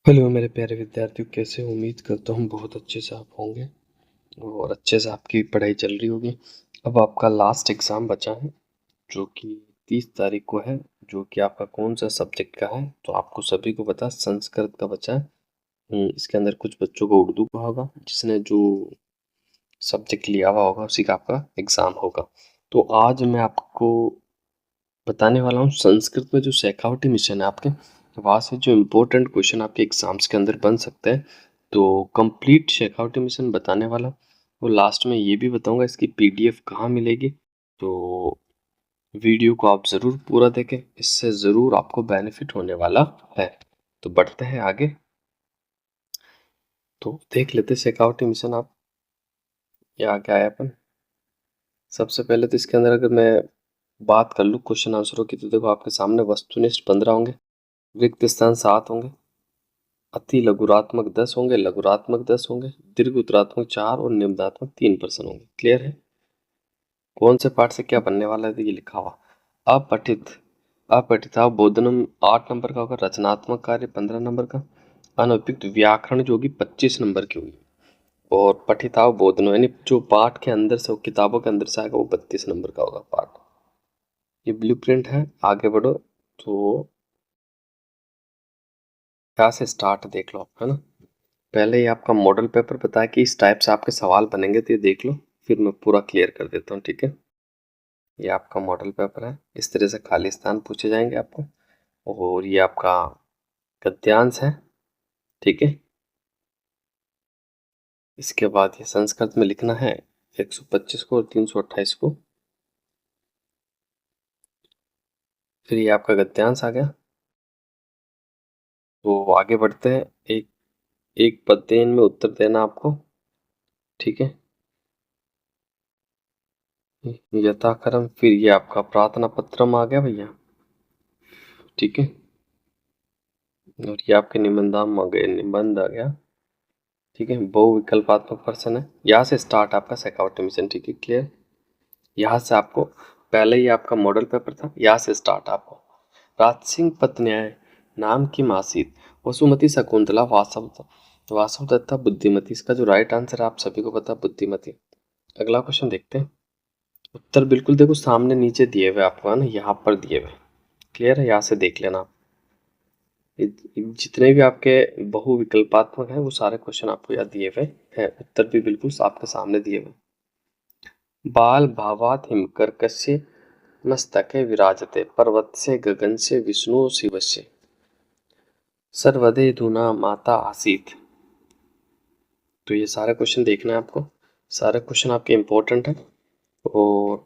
Hello मेरे प्यारे विद्यार्थियों, कैसे हो? उम्मीद करता हूँ बहुत अच्छे से आप होंगे और अच्छे से आपकी पढ़ाई चल रही होगी। अब आपका लास्ट एग्ज़ाम बचा है जो कि 30 तारीख को है, जो कि आपका कौन सा सब्जेक्ट का है तो आपको सभी को पता है, संस्कृत का बचा है। इसके अंदर कुछ बच्चों को उर्दू का होगा, जिसने जो सब्जेक्ट लिया हुआ होगा उसी का आपका एग्ज़ाम होगा। तो आज मैं आपको बताने वाला हूँ संस्कृत में जो शेखावटी मिशन है आपके, वहाँ से जो इम्पोर्टेंट क्वेश्चन आपके एग्जाम्स के अंदर बन सकते हैं। तो कंप्लीट शेखावटी मिशन बताने वाला हूँ और लास्ट में ये भी बताऊंगा इसकी पीडीएफ कहाँ मिलेगी। तो वीडियो को आप ज़रूर पूरा देखें, इससे ज़रूर आपको बेनिफिट होने वाला है। तो बढ़ते हैं आगे, तो देख लेते शेखावटी मिशन। आप ये आगे आए अपन। सबसे पहले तो इसके अंदर अगर मैं बात कर लूँ क्वेश्चन आंसरों की, तो देखो आपके सामने वस्तुनिष्ठ 15 होंगे, रिक्त स्थान 7 होंगे, अति लघुरात्मक 10 होंगे, लघुरात्मक 10 होंगे, दीर्घ उत्तरात्मक 4 और निम्नात्मक 3% होंगे। क्लियर है? कौन से पार्ट से क्या बनने वाला है ये लिखा हुआ। अपठित अपठिता बोधनम 8 नंबर का होगा, रचनात्मक कार्य 15 नंबर का, अनुपयुक्त व्याकरण जो होगी 25 नंबर की होगी, और पठिताव बोधनो यानी जो पाठ के अंदर से, किताबों के अंदर से आएगा, वो 32 नंबर का होगा पाठ। ये ब्लूप्रिंट है, आगे बढ़ो। तो यहाँ से स्टार्ट देख लो आप, है ना। पहले ही आपका मॉडल पेपर बताया कि इस टाइप से आपके सवाल बनेंगे, तो ये देख लो, फिर मैं पूरा क्लियर कर देता हूँ। ठीक है, ये आपका मॉडल पेपर है, इस तरह से खाली स्थान पूछे जाएंगे आपको, और ये आपका गद्यांश है। ठीक है, इसके बाद ये संस्कृत में लिखना है 125 को और 328 को। फिर ये आपका गद्यांश आ गया। तो आगे बढ़ते हैं, एक एक पद्य में उत्तर देना आपको। ठीक है, यथाक्रम। फिर ये आपका प्रार्थना पत्रम आ गया भैया। ठीक है, और ये आपके निबंधाम आ गए, निबंध आ गया। ठीक है, बहुविकल्पात्मक प्रश्न है, यहाँ से स्टार्ट आपका शेखावटी मिशन। ठीक है, क्लियर। यहाँ से आपको पहले ही आपका मॉडल पेपर था, यहाँ से स्टार्ट आपको। राजसिंह पत्न्याय नाम की मासीत, वसुमती शकुंतला वासव वासव दत्ता बुद्धिमती। इसका जो राइट आंसर है आप सभी को पता, बुद्धिमती। अगला क्वेश्चन देखते हैं। उत्तर बिल्कुल देखो सामने नीचे दिए हुए आपको, है ना, यहाँ पर दिए हुए। क्लियर है? यहाँ से देख लेना आप। जितने भी आपके बहुविकल्पात्मक है वो सारे क्वेश्चन आपको यहाँ दिए हुए हैं, उत्तर भी बिल्कुल आपके सामने दिए हुए। बाल भावात हिमकर्कस्य मस्तके विराजते, पर्वतस्य गगनस्य विष्णु शिवस्य, सर्वदे धुना माता आसीत। तो ये सारे क्वेश्चन देखना है आपको, सारे क्वेश्चन आपके इंपॉर्टेंट है। और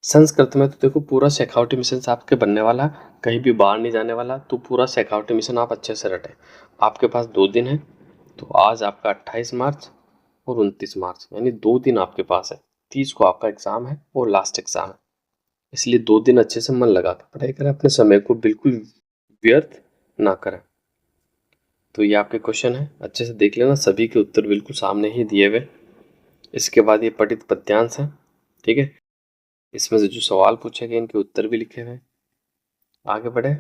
संस्कृत में तो देखो पूरा शेखावटी मिशन से आपके बनने वाला है, कहीं भी बाहर नहीं जाने वाला। तो पूरा शेखावटी मिशन आप अच्छे से रटे। आपके पास 2 दिन है, तो आज आपका 28 मार्च और 29 मार्च, यानी 2 दिन आपके पास है। 30 को आपका एग्जाम है और लास्ट एग्जाम है, इसलिए 2 दिन अच्छे से मन लगा के पढ़ाई करें, अपने समय को बिल्कुल व्यर्थ ना करें। तो ये आपके क्वेश्चन है, अच्छे से देख लेना, सभी के उत्तर बिल्कुल सामने ही दिए हुए। इसके बाद ये पठित पद्यांश है। ठीक है, इसमें से जो सवाल पूछे गए इनके उत्तर भी लिखे हुए। आगे बढ़े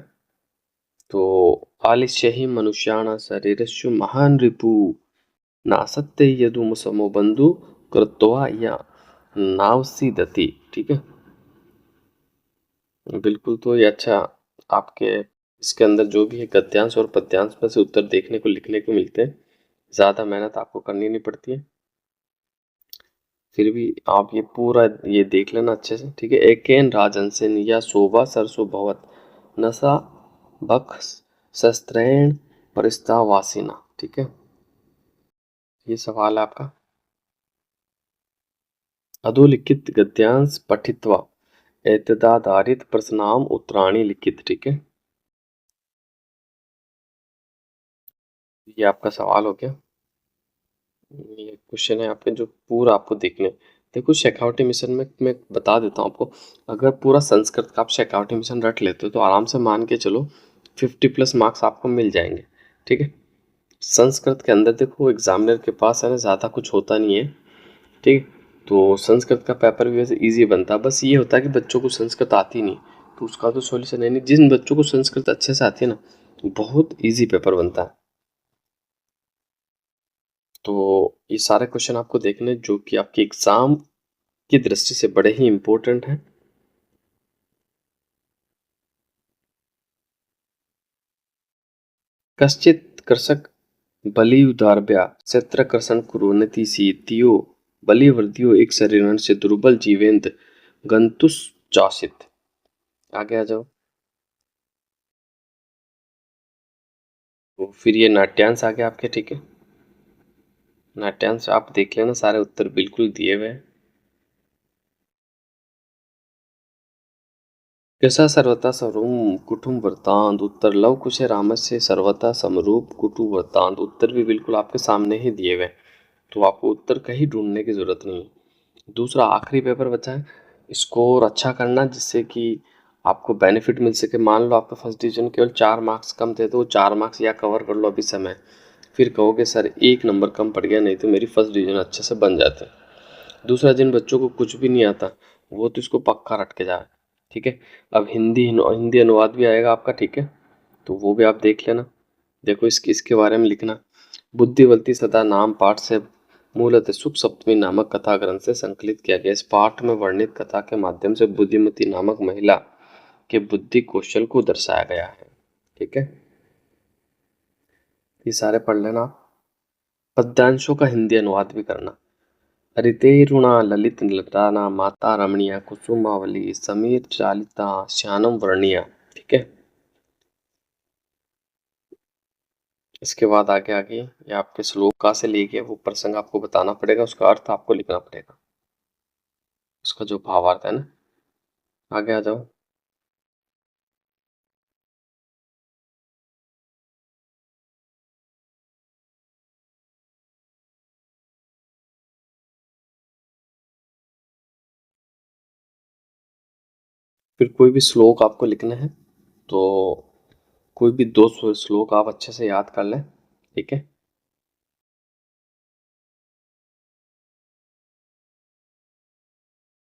तो आलिश्य ही मनुष्याण शरीरस्यु महान रिपु नासत्य यदुम समो बंधु कृत्वा या नावसीदति। ठीक है, बिल्कुल। तो ये अच्छा आपके इसके अंदर जो भी है गद्यांश और पद्यांश में से उत्तर देखने को लिखने को मिलते हैं, ज़्यादा मेहनत आपको करनी नहीं पड़ती है। फिर भी आप ये पूरा ये देख लेना अच्छे से। ठीक है, एकेन राजन से या शोभा सरसो भवत नशा बख शस्त्रेण परिस्तावासिना। ठीक है, ये सवाल है आपका। अधोलिखित गद्यांश पठित्वा एतदाधारित प्रश्नाम उत्तराणी लिखित। ठीक है, ये आपका सवाल हो गया। ये क्वेश्चन है आपके जो पूरा आपको देखने। देखो शेखावटी मिशन में मैं बता देता हूँ आपको, अगर पूरा संस्कृत का आप शेखावटी मिशन रट लेते हो तो आराम से मान के चलो 50+ मार्क्स आपको मिल जाएंगे। ठीक है, संस्कृत के अंदर देखो एग्जामिनर के पास है ना ज़्यादा कुछ होता नहीं है। ठीक है, तो संस्कृत का पेपर भी वैसे ईजी बनता है, बस ये होता है कि बच्चों को संस्कृत आती नहीं, तो उसका तो सॉल्यूशन है नहीं। जिन बच्चों को संस्कृत अच्छे से आती है ना, बहुत ईजी पेपर बनता है। तो ये सारे क्वेश्चन आपको देखने जो कि आपके एग्जाम की दृष्टि से बड़े ही इम्पोर्टेंट हैं। कश्चित् कृषक बलियुदारभ्या क्षेत्रकर्षण कुर्वन्ति सीत्यो बलिवर्धियो एक शरीरन से दुर्बल जीवेन्द्र गन्तुश्चासीत्। आगे आ जाओ। तो फिर ये नाट्यांश आ गया आपके, ठीक है। नाट्यांश आप देख लेना, सारे उत्तर बिल्कुल दिए हुए हैं। कैसा सर्वथा समरूप कुटुंब वृत्तांत उत्तर लव कुश रामस्य सर्वथा समरूप कुटुंब वृत्तांत उत्तर भी बिल्कुल आपके सामने ही दिए हुए हैं, तो आपको उत्तर कहीं ढूंढने की जरूरत नहीं है। दूसरा आखिरी पेपर बचा है, स्कोर अच्छा करना जिससे कि आपको बेनिफिट मिल सके। मान लो आपका फर्स्ट डिवीजन केवल 4 मार्क्स कम थे, तो वो 4 मार्क्स या कवर कर लो अभी समय, फिर कहोगे सर 1 नंबर कम पड़ गया, नहीं तो मेरी फर्स्ट डिवीजन अच्छे से बन जाते। दूसरा, जिन बच्चों को कुछ भी नहीं आता वो तो इसको पक्का रट के जाए, ठीक है। अब हिंदी अनुवाद भी आएगा आपका, ठीक है, तो वो भी आप देख लेना। देखो इसके बारे में लिखना। बुद्धिवती सदा नाम पाठ से मूलतः सुख सप्तमी नामक कथा ग्रंथ से संकलित किया गया। इस पाठ में वर्णित कथा के माध्यम से बुद्धिमती नामक महिला के बुद्धि कौशल को दर्शाया गया है, ठीक है। ये सारे पढ़ लेना आप। पद्यांशों का हिंदी अनुवाद भी करना। हरितेरुणा ललित लताना माता रमणीया कुसुमावली समीर चालिता श्यानम वर्णिया, ठीक है। इसके बाद आगे आगे ये आपके श्लोक कहाँ से लिए गए वो प्रसंग आपको बताना पड़ेगा, उसका अर्थ आपको लिखना पड़ेगा, उसका जो भावार्थ है ना। आगे आ जाओ। फिर कोई भी श्लोक आपको लिखना है, तो कोई भी दो श्लोक आप अच्छे से याद कर लें, ठीक है।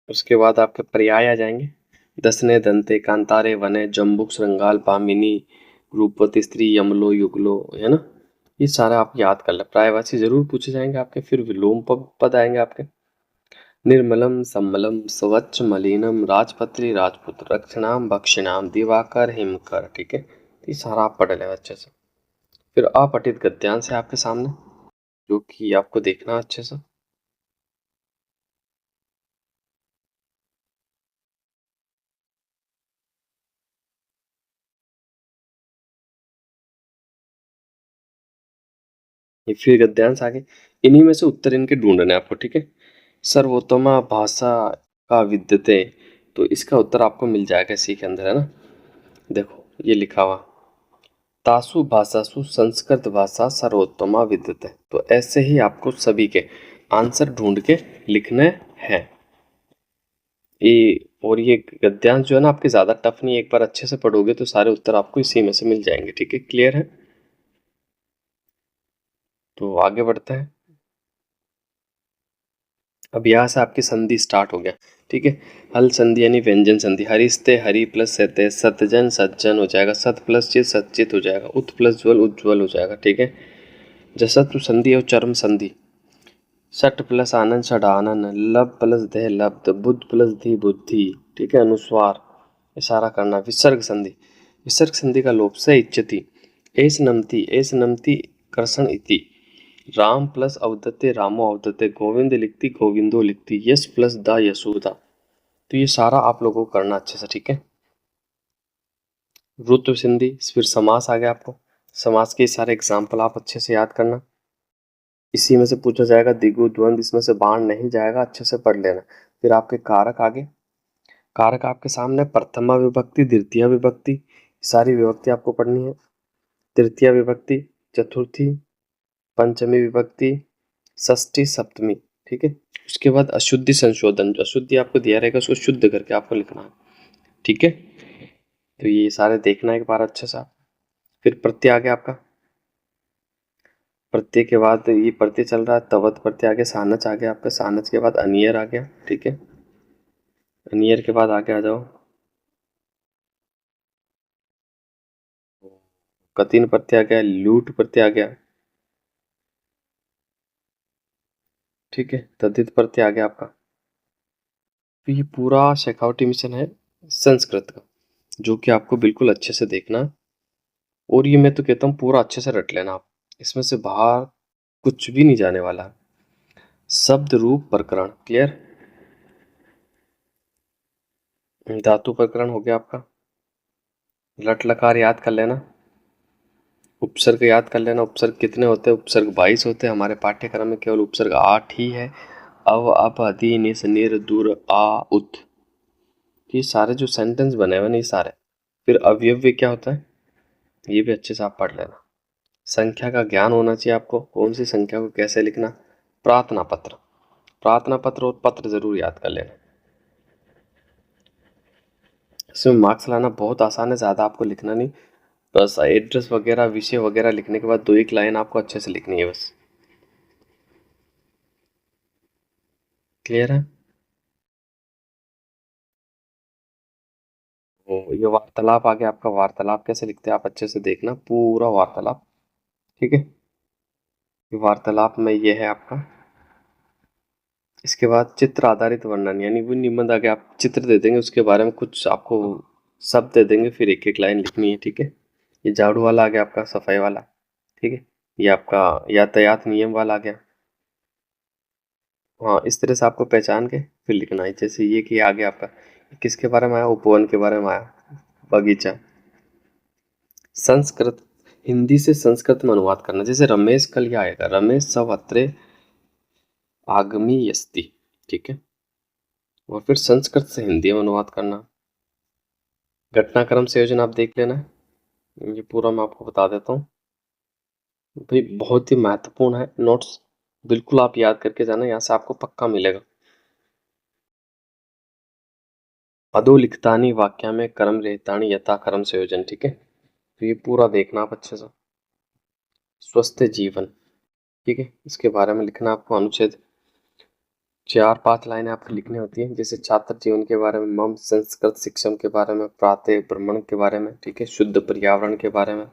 उसके बाद आपके पर्याय आ जाएंगे। दसने दंते कांतारे वने जम्बुक श्रृंगाल पामिनी रूपवती स्त्री यमलो युगलो, है ना। ये सारा आप याद कर लें, प्रायवाची जरूर पूछे जाएंगे आपके। फिर विलोम पद आएंगे आपके। निर्मलम सम्मलम स्वच्छ मलिनम राजपत्री राजपुत्र रक्षणाम भक्षिणाम दिवाकर हिमकर, ठीक है। ये सारा आप पढ़ लें अच्छे से। फिर अपठित गद्यांश है आपके सामने, जो कि आपको देखना अच्छे से। ये फिर गद्यांश आगे, इन्हीं में से उत्तर इनके ढूंढने हैं आपको, ठीक है। सर्वोत्तमा भाषा का विद्यते, तो इसका उत्तर आपको मिल जाएगा इसी के अंदर, है ना। देखो ये लिखा हुआ, तासु भाषासु संस्कृत भाषा सर्वोत्तमा विद्यते, तो ऐसे ही आपको सभी के आंसर ढूंढ के लिखने हैं। ये और ये गद्यांश जो है ना आपके ज्यादा टफ नहीं, एक बार अच्छे से पढ़ोगे तो सारे उत्तर आपको इसी में से मिल जाएंगे, ठीक है। क्लियर है, तो आगे बढ़ते हैं। अब यहाँ से आपकी संधि स्टार्ट हो गया, ठीक है। हल संधि यानी व्यंजन संधि। हरिस्ते हरि प्लस सहते सतजन सज्जन हो जाएगा, सत प्लस चित सच्चित हो जाएगा, उत प्लस ज्वल उज्ज्वल हो जाएगा, ठीक है। जसत्व संधि और चर्म संधि। सट प्लस आनंद षड आनंद, लब प्लस दह लब्ध, बुद्ध प्लस धी बुद्धि, ठीक है। अनुस्वार इशारा करना। विसर्ग संधि, विसर्ग संधि का लोप से इच्छति, एस नमति कर्षण इति। राम प्लस अवदत्ते रामो अवदत्ते, गोविंद लिखती गोविंदो लिखती, यश प्लस दा यशोदा। तो ये सारा आप लोगों को करना अच्छे से, ठीक है। रुत्व संधि, फिर समास आ गया आपको। समास के सारे एग्जाम्पल आप अच्छे से याद करना। इसी में से पूछा जाएगा द्विगु द्वंद्व, इसमें से बाण नहीं जाएगा, अच्छे से पढ़ लेना। फिर आपके कारक आगे, कारक आपके सामने प्रथमा विभक्ति द्वितीय विभक्ति, सारी विभक्ति आपको पढ़नी है। तृतीय विभक्ति, चतुर्थी, पंचमी विभक्ति, षष्ठी सप्तमी, ठीक है। उसके बाद अशुद्धि संशोधन, जो अशुद्धि आपको दिया रहेगा उसको शुद्ध करके आपको लिखना है, ठीक है। तो ये सारे देखना एक बार अच्छे से आप। फिर प्रत्यय आ गया आपका। प्रत्यय के बाद ये प्रत्यय चल रहा है, तवत प्रत्यय आ गया, सानच आ गया आपका, सानच के बाद अनियर आ गया, ठीक है। अनियर के बाद आगे आ जाओ, कतिन प्रत्यय आ गया, लूट प्रत्यय आ गया, ठीक है, तद्धित प्रत्यय आ गया आपका। तो ये पूरा शेखावटी मिशन है संस्कृत का, जो कि आपको बिल्कुल अच्छे से देखना है। और ये मैं तो कहता हूँ पूरा अच्छे से रट लेना आप, इसमें से बाहर कुछ भी नहीं जाने वाला है। शब्द रूप प्रकरण क्लियर। धातु प्रकरण हो गया आपका। लट लकार याद कर लेना। उपसर्ग याद कर लेना। उपसर्ग कितने होते हैं? उपसर्ग 22 होते हैं। हमारे पाठ्यक्रम में केवल उपसर्ग 8 ही है। अव अप अधि निस निर दूर आ उत, ये सारे जो सेंटेंस बने हुए ना, ये सारे। फिर अवयव क्या होता है, ये भी अच्छे से आप पढ़ लेना। संख्या का ज्ञान होना चाहिए आपको, कौन सी संख्या को कैसे लिखना। प्रार्थना पत्र, प्रार्थना पत्र और पत्र जरूर याद कर लेना। इसमें मार्क्स लाना बहुत आसान है, ज़्यादा आपको लिखना नहीं, बस एड्रेस वगैरह विषय वगैरह लिखने के बाद 2-1 लाइन आपको अच्छे से लिखनी है बस। क्लियर है। ये वार्तालाप आ गया आपका। वार्तालाप कैसे लिखते हैं आप अच्छे से देखना, पूरा वार्तालाप। ठीक है, ये वार्तालाप में ये है आपका। इसके बाद चित्र आधारित वर्णन, यानी वो निबंध आगे आप चित्र दे देंगे, उसके बारे में कुछ आपको शब्द दे देंगे, फिर एक एक लाइन लिखनी है। ठीक है, ये झाड़ू वाला आ गया आपका, सफाई वाला। ठीक है, ये आपका यातायात नियम वाला आ गया। हाँ, इस तरह से आपको पहचान के फिर लिखना है। जैसे ये कि आगे आपका किसके बारे में आया, उपवन के बारे में आया, बगीचा। संस्कृत, हिंदी से संस्कृत में अनुवाद करना। जैसे रमेश कल क्या आएगा, रमेश सवत्रे आगमी यस्ति। ठीक है, और फिर संस्कृत से हिंदी में अनुवाद करना। घटनाक्रम संयोजन आप देख लेना, ये पूरा मैं आपको बता देता हूँ भाई, बहुत ही महत्वपूर्ण है। नोट्स बिल्कुल आप याद करके जाना, यहाँ से आपको पक्का मिलेगा। अधोलिखितानि वाक्या में कर्म रहतानि यथा कर्म संयोजन। ठीक है, तो ये पूरा देखना आप अच्छे से। स्वस्थ जीवन, ठीक है, इसके बारे में लिखना आपको। अनुच्छेद 4-5 लाइनें आपको लिखनी होती है। जैसे छात्र जीवन के बारे में, मम संस्कृत शिक्षण के बारे में, प्रातः भ्रमण के बारे में, ठीक है, शुद्ध पर्यावरण के बारे में,